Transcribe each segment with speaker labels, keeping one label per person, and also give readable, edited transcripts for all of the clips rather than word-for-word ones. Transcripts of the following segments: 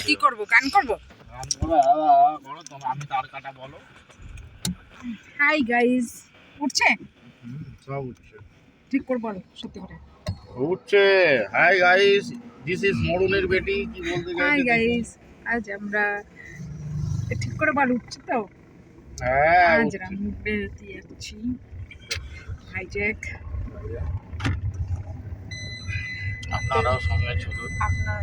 Speaker 1: কি করব? গান করব?
Speaker 2: আমি তার কাটা বলো।
Speaker 1: হাই গাইস, উঠছে?
Speaker 2: সব উঠছে।
Speaker 1: ঠিক করে বলো, সত্যি করে।
Speaker 2: উঠছে। হাই গাইস, দিস ইজ মরুনের বেটি। কি বলতে
Speaker 1: হাই
Speaker 2: চাইছে?
Speaker 1: গাইস, আজ আমরা ঠিক করে বলো, উঠছে তো?
Speaker 2: হ্যাঁ,
Speaker 1: আজ
Speaker 2: উঠছে।
Speaker 1: রামু বেরোতে যাচ্ছি। হাইজ্যাক।
Speaker 2: আপনারাও সঙ্গে চলুন।
Speaker 1: আপনার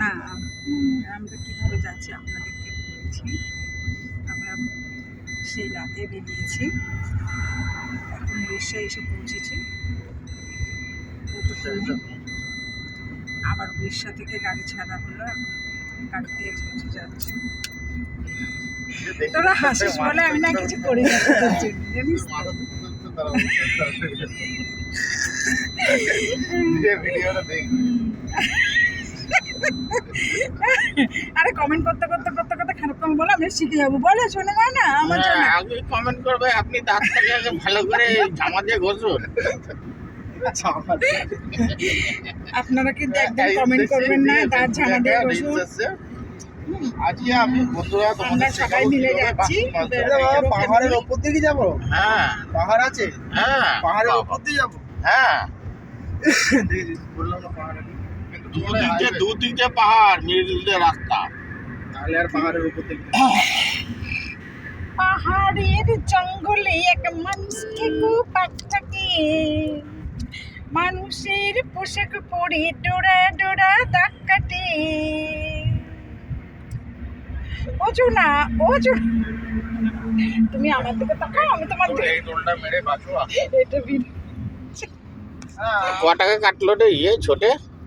Speaker 1: না, আমরা কিভাবে যাচ্ছি আপনাদেরকে বলছি। আমরা সেই রাতে বেরিয়েছি, এখন উড়িষ্যা এসে পৌঁছেছি। আবার উড়িষ্যা থেকে গাড়ি ছাড়া হলো, এখন গাড়িতে পৌঁছে যাচ্ছি। তোরা হাসিস বলে আমি না কিছু করি না তোদের জন্য, জানিস তো?
Speaker 2: ভিডিওটা দেখবি।
Speaker 1: আরে কমেন্ট করতে করতে করতে করতে খারাপ কম বলে আমি শিখে যাবো। বলে শোনে মা না আমার জন্য
Speaker 2: আগে কমেন্ট করবে, আপনি দাঁতটাকে আগে ভালো করে জামা দিয়ে ঘষুন।
Speaker 1: আপনারা কিন্তু একদম কমেন্ট করবেন না, দাঁত ঝামা দিয়ে বসুন।
Speaker 2: আজকে আমি বন্ধুরা
Speaker 1: আমরা সবাই মিলে যাচ্ছি।
Speaker 3: পাহাড়ের ওপর দিকে যাবো।
Speaker 2: হ্যাঁ
Speaker 3: পাহাড় আছে,
Speaker 2: হ্যাঁ
Speaker 3: পাহাড়ের ওপর দিয়ে যাবো।
Speaker 2: হ্যাঁ,
Speaker 3: বললাম না পাহাড়ে,
Speaker 2: দুদিকে পাহাড়, মিডিলে রাস্তা।
Speaker 3: তাহলে আর পাহাড়ের ওপর দিকে
Speaker 1: পাহাড়ের জঙ্গলে এক মানুষ থেকে পাটটাকে মানুষের পোশাক পরে ডোরা ডোরা দাগ কাটে। ওজো না, ওজো। তুমি আমার দিকে তাকাও, আমি তোমার দিকে।
Speaker 2: এই টোলটা মেরে বাঁচো।
Speaker 1: এটা ভিডিও।
Speaker 2: ক টাকা কাটলো রে ইয়ে ছোটে?